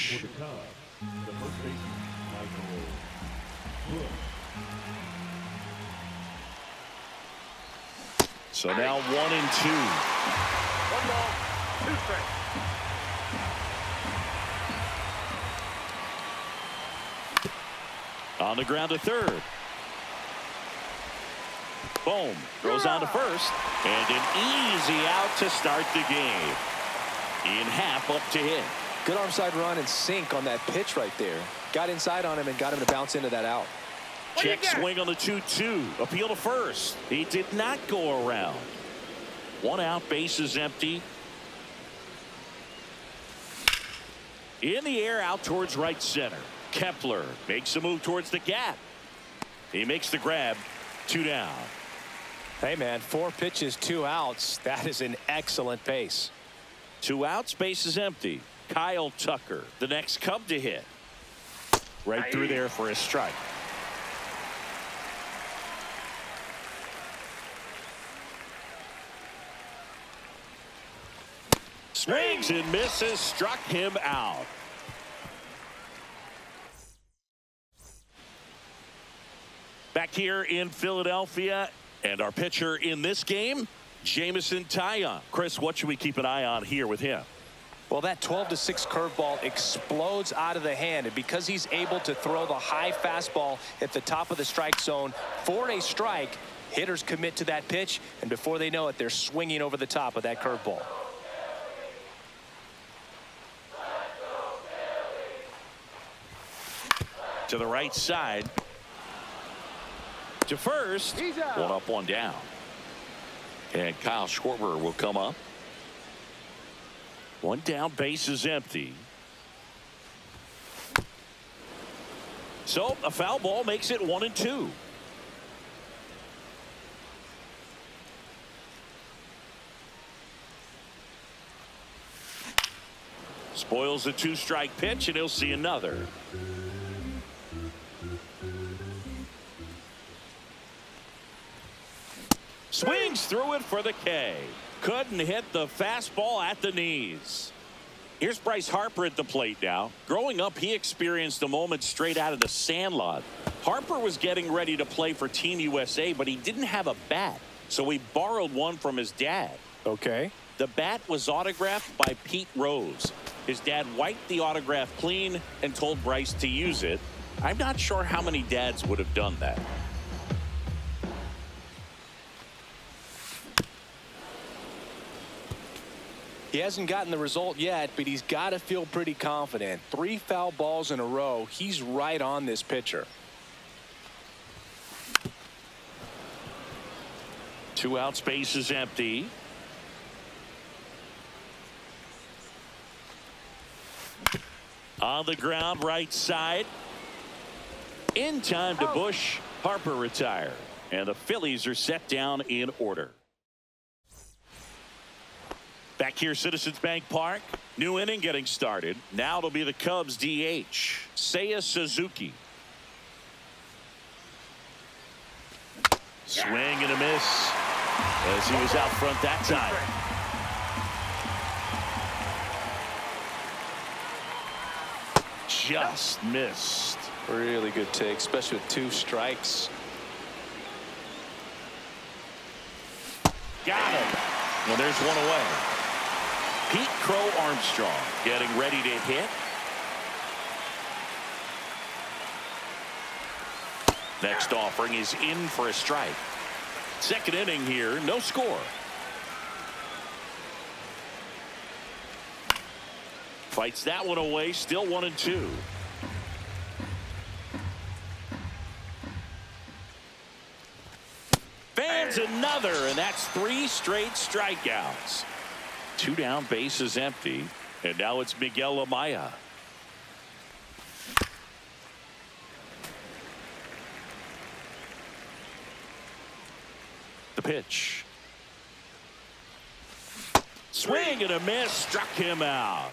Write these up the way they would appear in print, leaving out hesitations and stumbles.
pitch. So now 1-2. 1 ball, 2 strikes. On the ground to third. Boom. Throws on to first. And an easy out to start the game. In half up to hit. Good arm side run and sink on that pitch right there. Got inside on him and got him to bounce into that out. Check swing on the 2-2. Appeal to first. He did not go around. 1 out, bases empty. In the air, out towards right center. Kepler makes a move towards the gap. He makes the grab. 2 down. Hey, man, 4 pitches, 2 outs. That is an excellent pace. 2 outs, bases empty. Kyle Tucker, the next Cub to hit. Right through there for a strike. Swings and misses, struck him out. Back here in Philadelphia, and our pitcher in this game, Jameson Taillon. Chris, what should we keep an eye on here with him? Well, that 12-6 curveball explodes out of the hand, and because he's able to throw the high fastball at the top of the strike zone for a strike, hitters commit to that pitch, and before they know it, they're swinging over the top of that curveball. To the right side. To first. 1 up, 1 down. And Kyle Schwarber will come up. 1 down, base is empty. So a foul ball makes it 1-2. Spoils the 2-strike pitch, and he'll see another. Swings through it for the K. Couldn't hit the fastball at the knees. Here's Bryce Harper at the plate now. Growing up, he experienced a moment straight out of the sandlot. Harper was getting ready to play for Team USA, but he didn't have a bat, so he borrowed one from his dad. Okay. The bat was autographed by Pete Rose. His dad wiped the autograph clean and told Bryce to use it. I'm not sure how many dads would have done that. He hasn't gotten the result yet, but he's got to feel pretty confident. 3 foul balls in a row. He's right on this pitcher. 2 outs, base is empty. On the ground, right side. In time to Bush. Harper retired. And the Phillies are set down in order. Back here, Citizens Bank Park. New inning getting started. Now it'll be the Cubs DH, Seiya Suzuki. Swing and a miss as he was out front that time. Just missed. Really good take, especially with 2 strikes. Got him. Well, there's 1 away. Pete Crow Armstrong getting ready to hit. Next offering is in for a strike. Second inning here, no score. Fights that one away, still 1-2. Fans another, and that's 3 straight strikeouts. 2 down, base is empty, and now it's Miguel Amaya. The pitch. Swing and a miss, struck him out.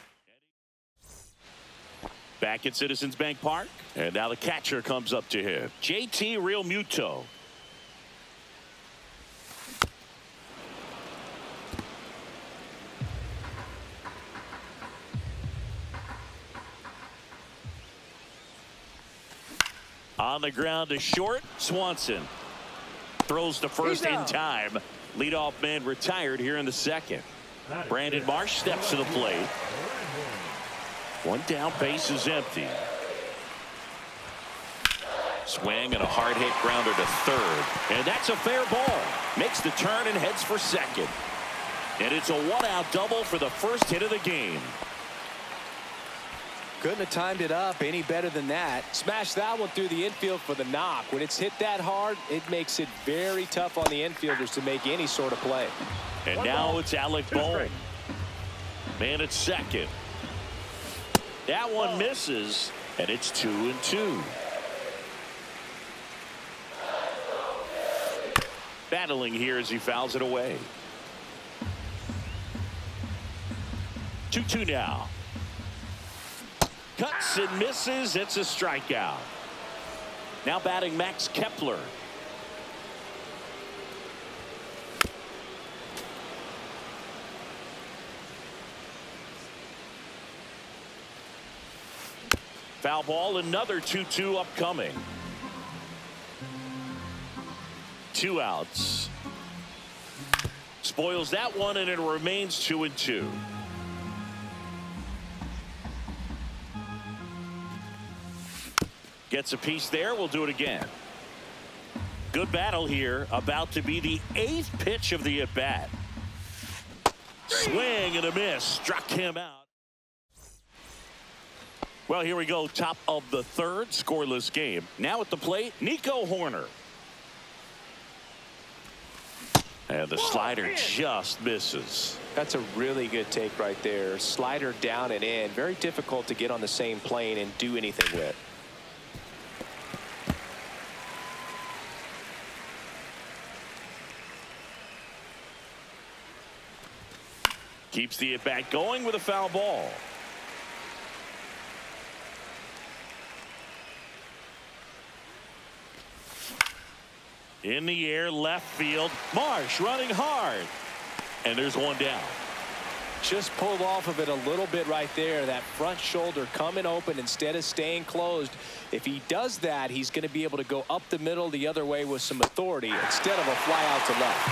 Back at Citizens Bank Park, and now the catcher comes up to him. JT Realmuto. On the ground to short. Swanson throws to first in time. Leadoff man retired here in the second. Brandon Marsh steps to the plate. One down, base is empty. Swing and a hard hit grounder to third. And that's a fair ball. Makes the turn and heads for second. And it's a one-out double for the first hit of the game. Couldn't have timed it up any better than that. Smashed that one through the infield for the knock. When it's hit that hard, it makes it very tough on the infielders to make any sort of play. And now it's Alec Bohm. Man at second. That one misses, and it's 2-2. Battling here as he fouls it away. 2-2 now. Cuts and misses. It's a strikeout. Now batting Max Kepler. Foul ball, another 2-2 upcoming. 2 outs. Spoils that one, and it remains 2-2. Gets a piece there. We'll do it again. Good battle here. About to be the 8th pitch of the at-bat. Swing and a miss. Struck him out. Well, here we go. Top of the third. Scoreless game. Now at the plate, Nico Horner. And the slider just misses. That's a really good take right there. Slider down and in. Very difficult to get on the same plane and do anything with. Keeps the at-bat going with a foul ball. In the air, left field. Marsh running hard. And there's one down. Just pulled off of it a little bit right there. That front shoulder coming open instead of staying closed. If he does that, he's going to be able to go up the middle the other way with some authority instead of a fly out to left.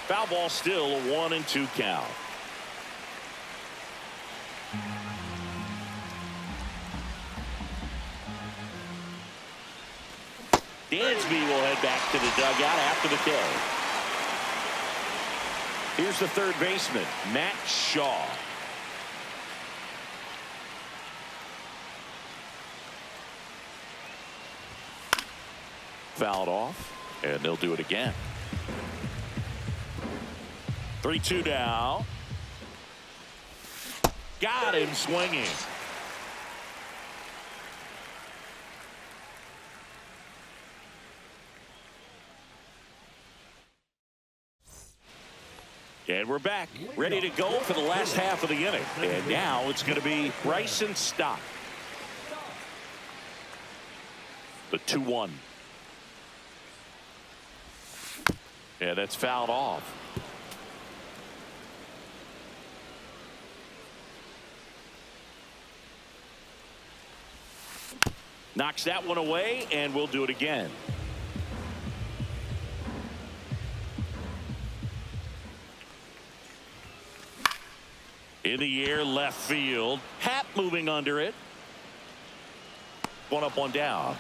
Foul ball, still a 1-2 count. Dansby will head back to the dugout after the K. Here's the third baseman, Matt Shaw. Fouled off, and they'll do it again. 3-2 now. Got him swinging. And we're back, ready to go for the last half of the inning. And now it's going to be Bryson Stott. The 2-1. And that's fouled off. Knocks that one away, and we'll do it again. In the air, left field. Happ moving under it. One up, one down.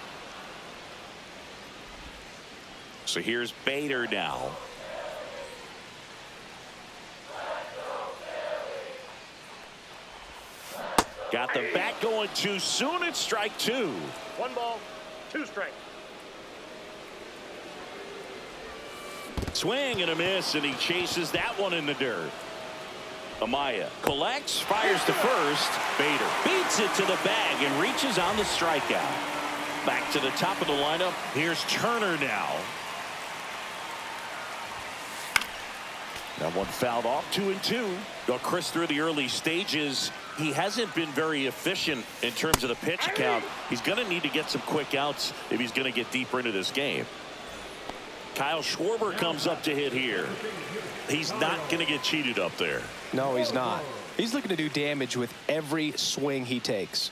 So here's Bader now. Got the bat going too soon. It's strike 2. 1 ball, 2 strikes. Swing and a miss, and he chases that one in the dirt. Amaya collects, fires to first. Bader beats it to the bag and reaches on the strikeout. Back to the top of the lineup. Here's Turner now. That one fouled off. 2-2. Well, Chris, through the early stages, he hasn't been very efficient in terms of the pitch count. He's going to need to get some quick outs if he's going to get deeper into this game. Kyle Schwarber comes up to hit here. He's not going to get cheated up there. No, he's not. He's looking to do damage with every swing he takes.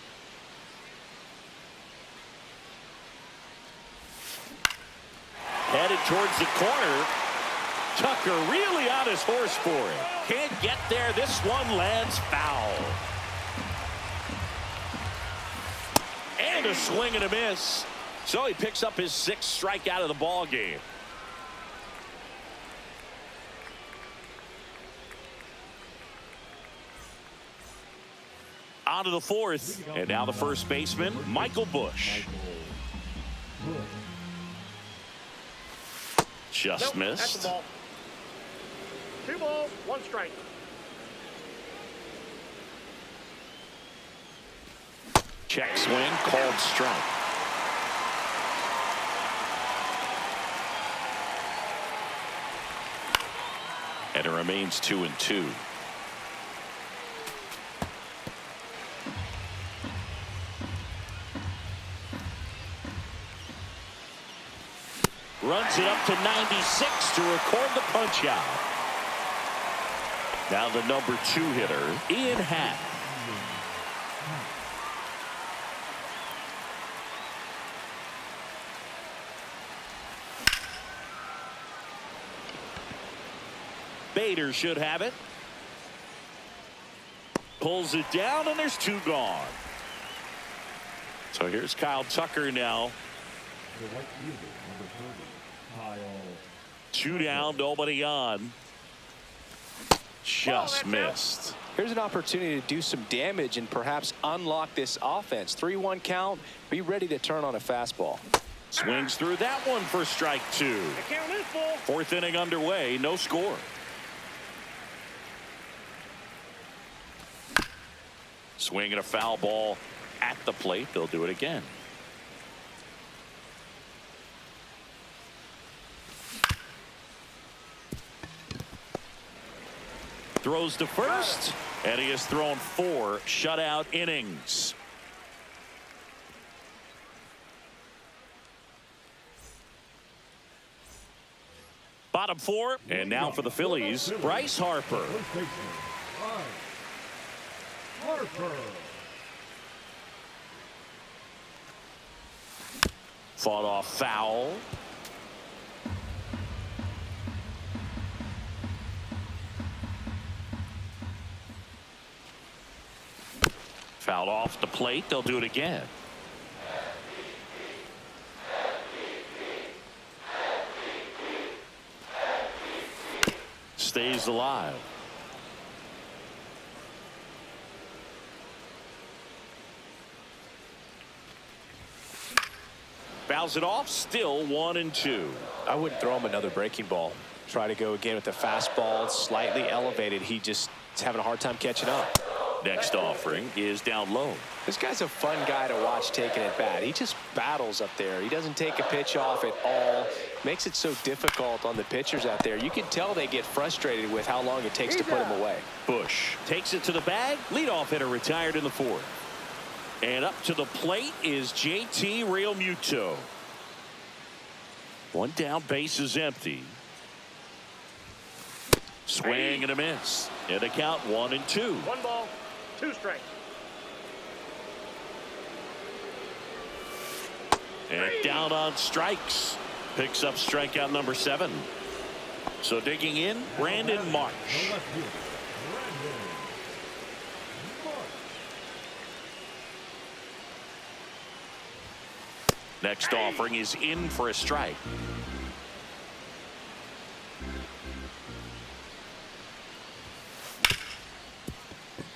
Headed towards the corner. Tucker really on his horse for it. Can't get there. This one lands foul. And a swing and a miss. So he picks up his 6th strikeout of the ball game. On to the 4th. And now the first baseman, Michael Busch. Just Nope, that's missed. the ball. 2 balls, 1 strike. Check swing, called strike. And it remains 2-2. Runs it up to 96 to record the punch out. Now the number 2 hitter, Ian Happ. Bader should have it. Pulls it down, and there's 2 gone. So here's Kyle Tucker now. 2 down, nobody on. Just missed. Here's an opportunity to do some damage and perhaps unlock this offense. 3-1 count. Be ready to turn on a fastball. Swings through that one for strike 2. The count is full. 4th inning underway, no score. Swinging a foul ball at the plate. They'll do it again. Throws to first, and he has thrown 4 shutout innings. Bottom 4, and now for the Phillies, Bryce Harper. Fought off foul. Fouled off the plate. They'll do it again. Stays alive. Fouls it off. Still 1-2. I wouldn't throw him another breaking ball. Try to go again with the fastball. Slightly elevated. He just is having a hard time catching up. Next offering is down low. This guy's a fun guy to watch taking at bat. He just battles up there. He doesn't take a pitch off at all. Makes it so difficult on the pitchers out there. You can tell they get frustrated with how long it takes to put him away. Busch takes it to the bag. Leadoff hitter retired in the 4th. And up to the plate is JT Realmuto. 1 down, base is empty. Swing and a miss. And a count 1-2. 1 ball, 2 strikes. And down on strikes. Picks up strikeout number 7. So digging in, Brandon Marsh. Next offering is in for a strike.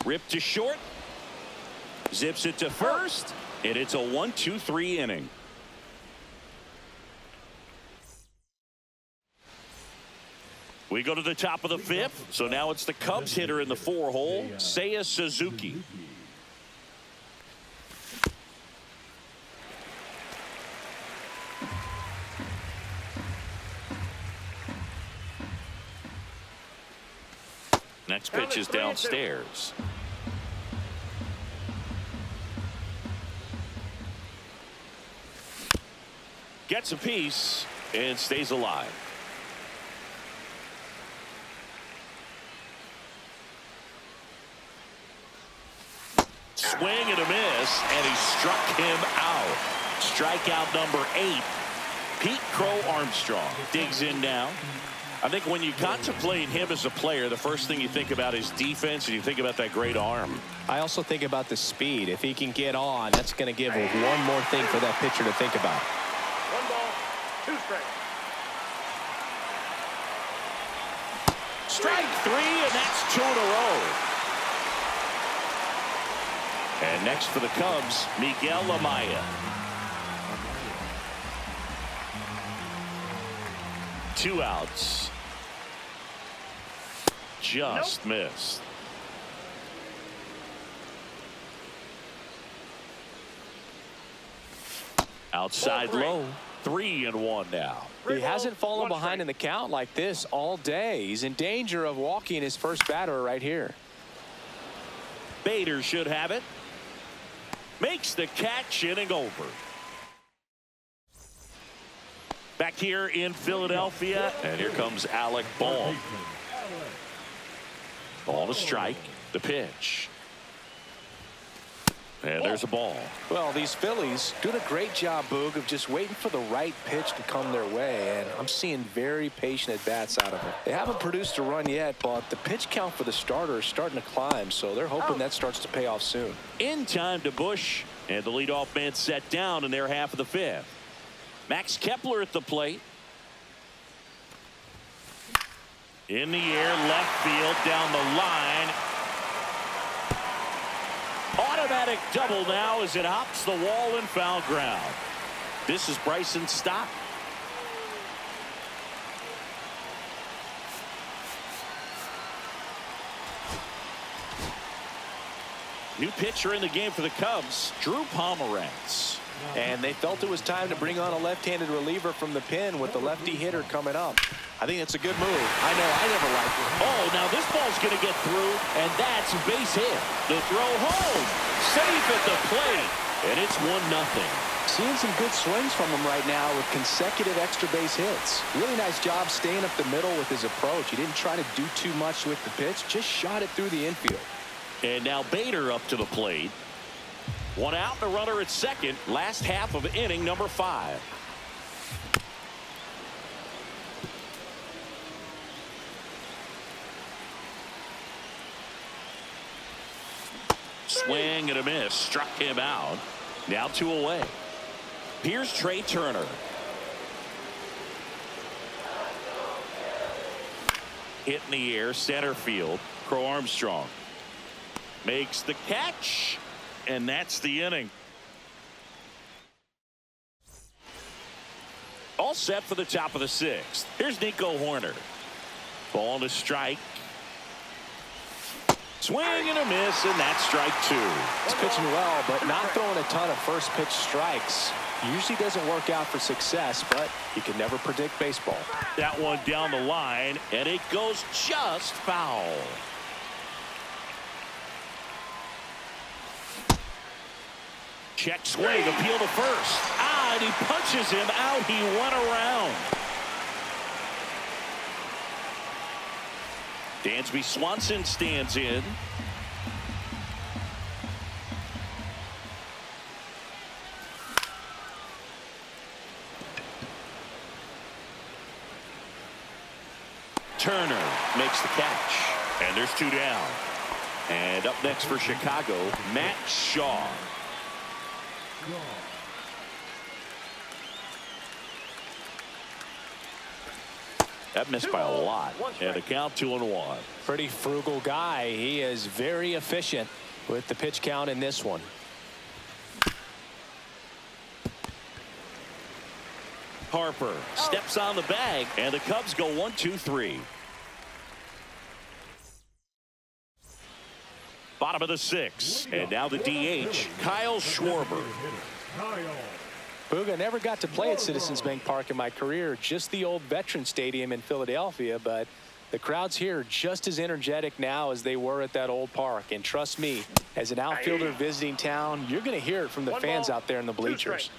Ripped to short. Zips it to first. And it's a 1-2-3 inning. We go to the top of the 5th. So now it's the Cubs hitter in the 4-hole, Seiya Suzuki. Next pitch is downstairs. Gets a piece. and stays alive. Swing and a miss, and he struck him out. Strikeout number 8. Pete Crow Armstrong digs in now. I think when you contemplate him as a player, the first thing you think about is defense, and you think about that great arm. I also think about the speed. If he can get on, that's going to give one more thing for that pitcher to think about. 1 ball, 2 strikes. Strike 3, and that's 2 in a row. And next for the Cubs, Miguel Amaya. 2 outs. Just missed. Outside low. 3-1 now. He hasn't fallen behind in the count like this all day. He's in danger of walking his first batter right here. Bader should have it. Makes the catch, inning over. Back here in Philadelphia, and here comes Alec Bohm. Ball to strike. The pitch. And there's a ball. Well, these Phillies doing a great job, Boog, of just waiting for the right pitch to come their way, and I'm seeing very patient at-bats out of it. They haven't produced a run yet, but the pitch count for the starter is starting to climb, so they're hoping that starts to pay off soon. In time to Bush, and the leadoff man set down in their half of the 5th. Max Kepler at the plate. In the air, left field, down the line. Automatic double now as it hops the wall and foul ground. This is Bryson's stop. New pitcher in the game for the Cubs, Drew Pomeranz. And they felt it was time to bring on a left-handed reliever from the pen with the lefty hitter coming up. I think it's a good move. I know I never liked it. Oh, now this ball's going to get through, and that's a base hit. The throw home. Safe at the plate, and it's 1-0. Seeing some good swings from him right now with consecutive extra base hits. Really nice job staying up the middle with his approach. He didn't try to do too much with the pitch, just shot it through the infield. And now Bader up to the plate. 1 out and a runner at second. Last half of inning number 5. Swing and a miss. Struck him out. Now 2 away. Here's Trey Turner. Hit in the air, center field. Crow Armstrong makes the catch, and that's the inning. All set for the top of the 6th. Here's Nico Horner. Ball to strike. Swing and a miss, and that's strike 2. He's pitching well, but not throwing a ton of first pitch strikes. Usually doesn't work out for success, but you can never predict baseball. That one down the line, and it goes just foul. Check swing, appeal to first. And he punches him out. He went around. Dansby Swanson stands in. Turner makes the catch. And there's 2 down. And up next for Chicago, Matt Shaw. That missed by a lot. And the count 2-1. Pretty frugal guy. He is very efficient with the pitch count in this one. Harper steps on the bag, and the Cubs go 1-2-3. Bottom of the 6th, and now the DH, Kyle Schwarber. Booga, never got to play at Citizens Bank Park in my career, just the old Veteran Stadium in Philadelphia, but the crowds here are just as energetic now as they were at that old park. And trust me, as an outfielder visiting town, you're going to hear it from the fans out there in the bleachers.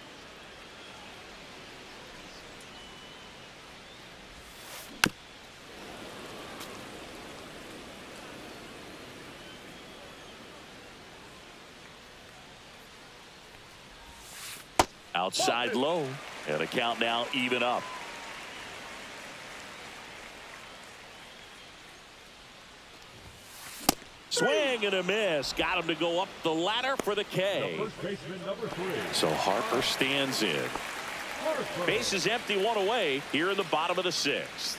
Outside low. And a count now even up. Swing and a miss. Got him to go up the ladder for the K. So Harper stands in. Base is empty, one away here in the bottom of the sixth.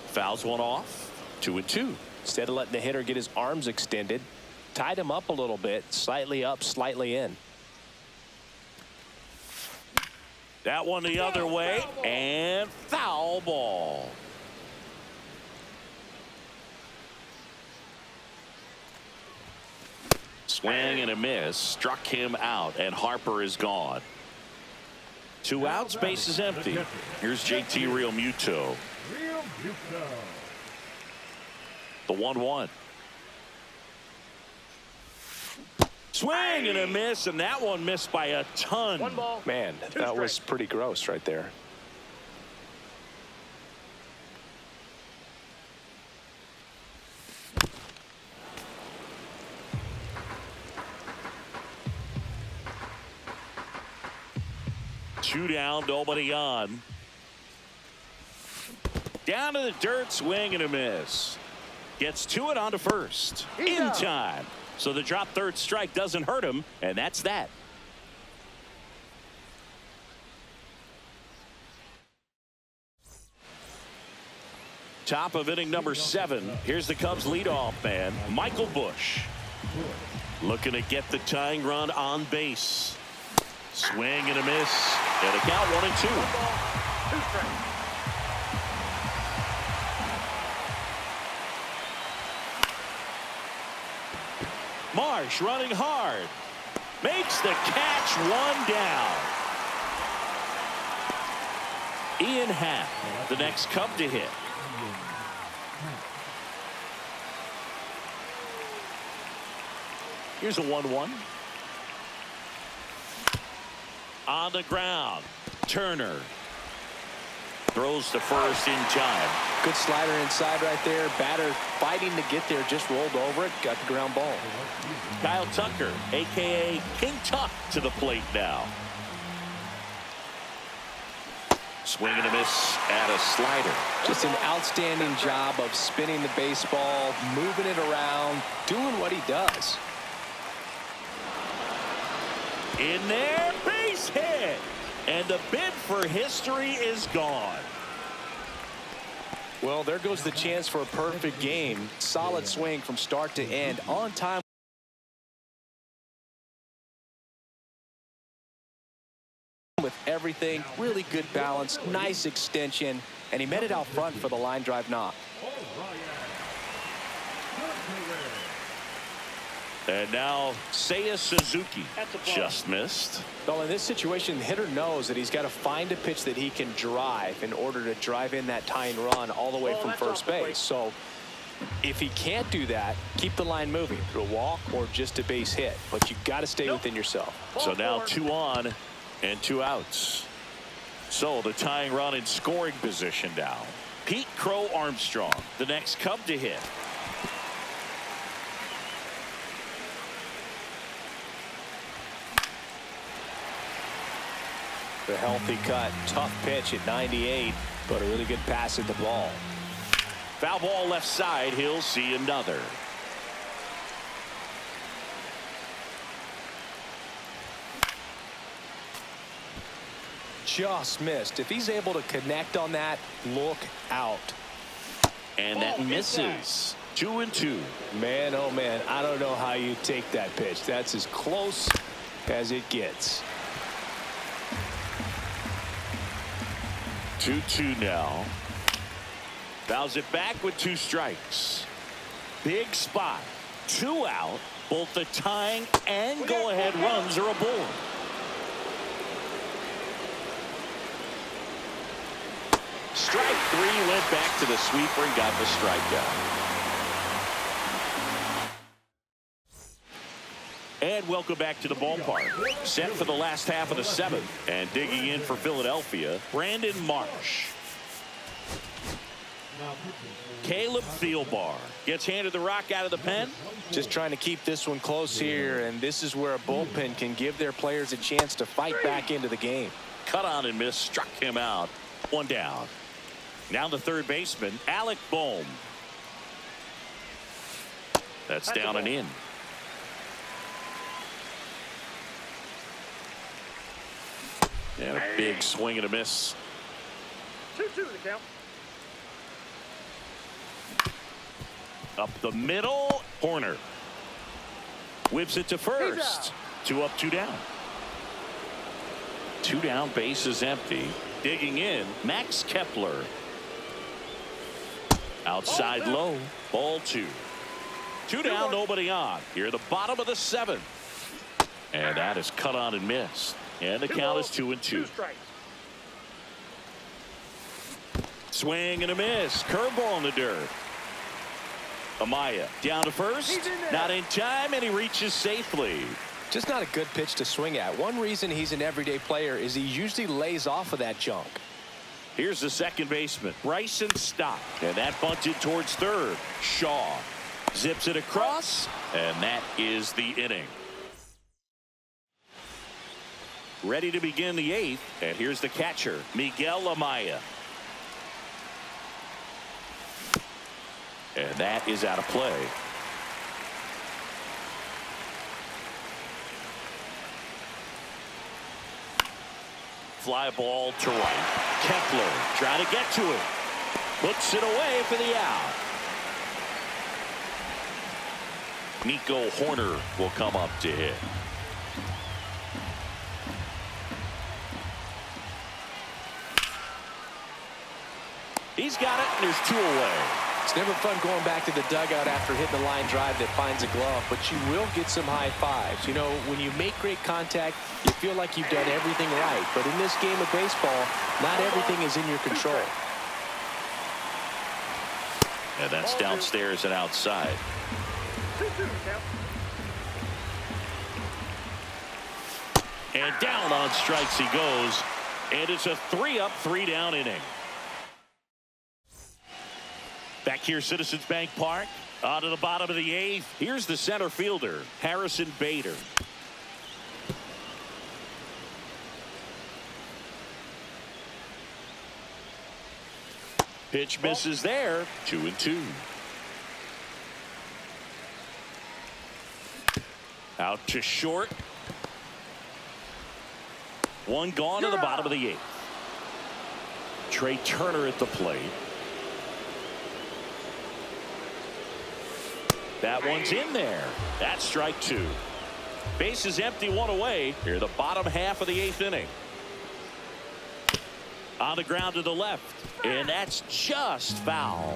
Fouls one off. 2-2. Instead of letting the hitter get his arms extended, tied him up a little bit, slightly up, slightly in. That one the other way, and foul ball. Swing and a miss. Struck him out, and Harper is gone. 2 outs, base is empty. Here's JT Realmuto. The 1-1. Swing and a miss, and that one missed by a ton. One ball. Man, that was pretty gross right there. Two down, nobody on. Down to the dirt, swing and a miss. Gets to it onto first. In time. So the drop third strike doesn't hurt him, and that's that. Top of inning number 7. Here's the Cubs leadoff man, Michael Busch. Looking to get the tying run on base. Swing and a miss. And a count 1-2. 2 strikes. Marsh running hard. Makes the catch, 1 down. Ian Happ, the next Cub to hit. Here's a 1-1. On the ground. Turner throws to first in time. Good slider inside right there. Batter fighting to get there, just rolled over it, got the ground ball. Kyle Tucker, a.k.a. King Tuck, to the plate now. Swing and a miss at a slider. Just an outstanding job of spinning the baseball, moving it around, doing what he does. In there, base hit. And the bid for history is gone. Well, there goes the chance for a perfect game. Solid swing from start to end, on time. With everything, really good balance, nice extension, and he met it out front for the line drive knock. And now Seiya Suzuki just missed. Well, in this situation, the hitter knows that he's got to find a pitch that he can drive in order to drive in that tying run all the way from first base. So if he can't do that, keep the line moving through a walk or just a base hit. But you got to stay within yourself. So now 2 on and 2 outs. So the tying run in scoring position now. Pete Crow Armstrong, the next Cub to hit. The healthy cut, tough pitch at 98, but a really good pass at the ball. Foul ball left side. He'll see another. Just missed. If he's able to connect on that, look out. And that misses. 2-2. Man, oh man, I don't know how you take that pitch. That's as close as it gets. 2-2 now. Fouls it back with 2 strikes. Big spot. 2 out. Both the tying and go-ahead runs are aboard. Strike 3, went back to the sweeper and got the strikeout. And welcome back to the ballpark. Set for the last half of the 7th. And digging in for Philadelphia, Brandon Marsh. Caleb Thielbar gets handed the rock out of the pen. Just trying to keep this one close here, and this is where a bullpen can give their players a chance to fight back into the game. Cut on and miss, struck him out. One down. Now the third baseman, Alec Bohm. That's down and in. And a big swing and a miss. 2-2 the count. Up the middle, Horner whips it to first. 2 up, 2 down. 2 down, base is empty. Digging in, Max Kepler. Outside low, ball 2. 2 down, nobody on. Here at the bottom of the 7th. And that is cut on and missed. And the count is 2-2. 2 strikes. Swing and a miss. Curveball in the dirt. Amaya down to first. Not in time, and he reaches safely. Just not a good pitch to swing at. One reason he's an everyday player is he usually lays off of that junk. Here's the second baseman, Bryson Stott. And that bunted towards third. Shaw zips it across, and that is the inning. Ready to begin the 8th, and here's the catcher, Miguel Amaya. And that is out of play. Fly ball to right. Kepler trying to get to it. Puts it away for the out. Nico Horner will come up to hit. He's got it, and there's 2 away. It's never fun going back to the dugout after hitting a line drive that finds a glove, but you will get some high fives. You know, when you make great contact, you feel like you've done everything right. But in this game of baseball, not everything is in your control. And that's downstairs and outside. 2-2 the count. And down on strikes he goes. And it's a 3 up, 3 down inning. Back here, Citizens Bank Park. On to the bottom of the 8th. Here's the center fielder, Harrison Bader. Pitch misses there. 2-2. Out to short. 1 gone to the bottom of the 8th. Trey Turner at the plate. That one's in there. That's strike 2. Base is empty, 1 away. Here the bottom half of the 8th inning. On the ground to the left. And that's just foul.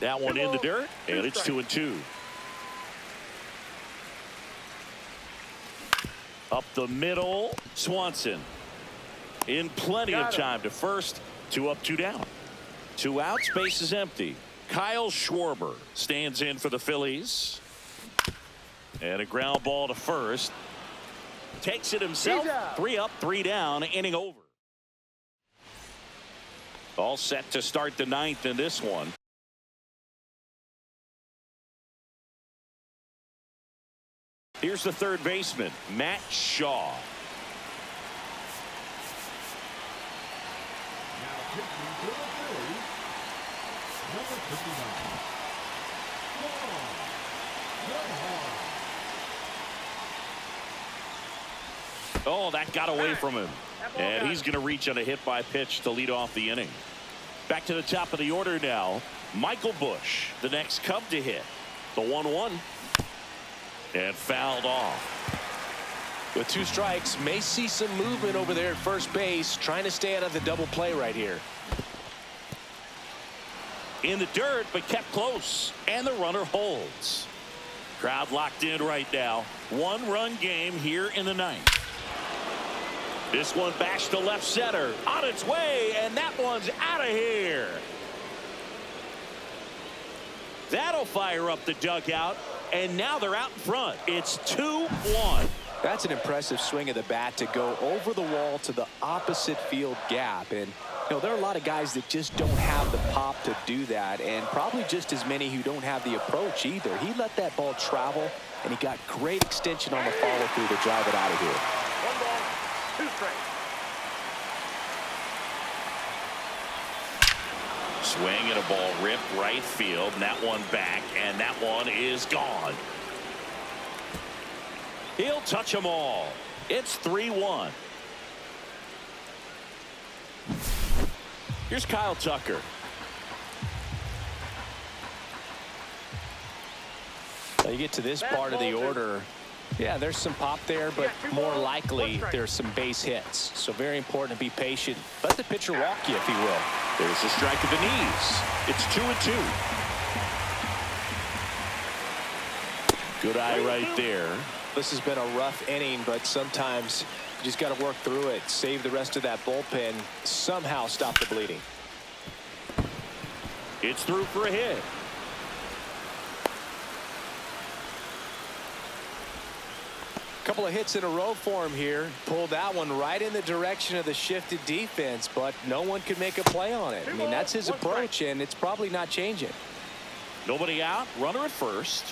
That one in the dirt. And it's 2-2. Up the middle. Swanson. In plenty of time to first. 2 up, 2 down. 2 outs, base is empty. Kyle Schwarber stands in for the Phillies. And a ground ball to first. Takes it himself. 3 up, 3 down, inning over. All set to start the 9th in this one. Here's the third baseman, Matt Shaw. Oh, that got away from him. And he's going to reach on a hit by pitch to lead off the inning. Back to the top of the order now. Michael Bush, the next Cub to hit. The 1-1. And fouled off. With 2 strikes, may see some movement over there at first base, trying to stay out of the double play right here. In the dirt, but kept close. And the runner holds. Crowd locked in right now. 1-run game here in the 9th. This one bashed to left center. On its way, and that one's out of here. That'll fire up the dugout, and now they're out in front. It's 2-1. That's an impressive swing of the bat to go over the wall to the opposite field gap. And, you know, there are a lot of guys that just don't have the pop to do that, and probably just as many who don't have the approach either. He let that ball travel, and he got great extension on the follow-through to drive it out of here. 1 ball, 2 strikes. Swing and a ball ripped right field, and that one back, and that one is gone. He'll touch them all. It's 3-1. Here's Kyle Tucker. Now you get to this part of the order. Yeah, there's some pop there, but more likely there's some base hits. So very important to be patient. Let the pitcher walk you, if he will. There's a strike at the knees. It's 2-2. Good eye right there. This has been a rough inning, but sometimes you just got to work through it. Save the rest of that bullpen. Somehow stop the bleeding. It's through for a hit. Couple of hits in a row for him here. Pulled that one right in the direction of the shifted defense, but no one could make a play on it. I mean, that's his approach, and it's probably not changing. Nobody out. Runner at first.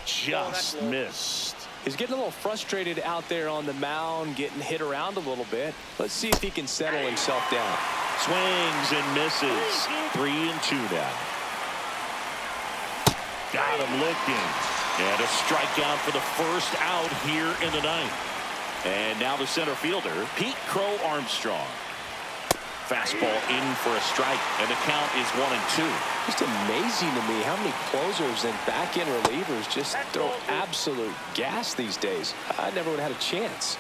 Just missed. He's getting a little frustrated out there on the mound, getting hit around a little bit. Let's see if he can settle himself down. Swings and misses. 3-2 now. Got him looking. And a strikeout for the first out here in the ninth. And now the center fielder, Pete Crow Armstrong. Fastball in for a strike, and the count is 1-2. Just amazing to me how many closers and back-end relievers just throw absolute gas these days. I never would have had a chance.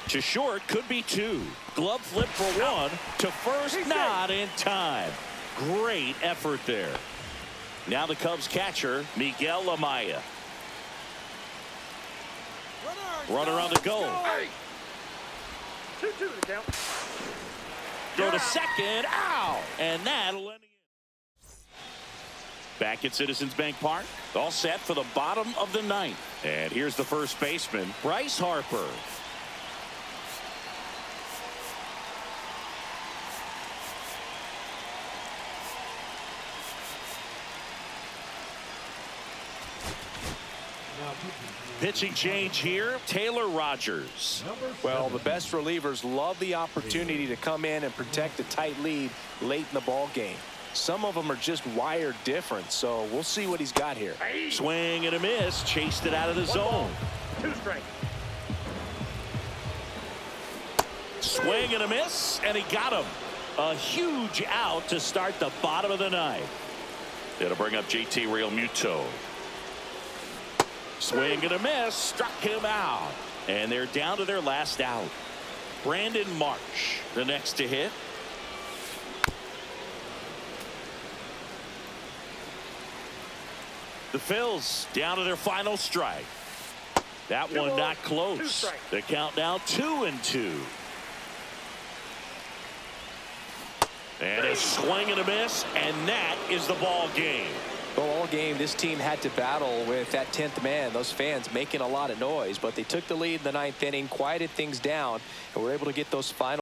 To short, could be 2. Glove flip for 1. To first, not in time. Great effort there. Now the Cubs catcher, Miguel Amaya. Runner on the go. 2-2 the count. Throw to second. Ow! And that'll end it. Back at Citizens Bank Park. All set for the bottom of the ninth. And here's the first baseman, Bryce Harper. Pitching change here, Taylor Rogers. Well, the best relievers love the opportunity to come in and protect a tight lead late in the ball game. Some of them are just wired different, so we'll see what he's got here. Swing and a miss, chased it out of the zone. 2 strikes. Swing and a miss, and he got him. A huge out to start the bottom of the ninth. It'll bring up JT Realmuto. Swing and a miss, struck him out. And they're down to their last out. Brandon Marsh, the next to hit. The Phils down to their final strike. That one not close. The count now 2-2. And a swing and a miss, and that is the ball game. Well, all game, this team had to battle with that 10th man. Those fans making a lot of noise, but they took the lead in the ninth inning, quieted things down, and were able to get those final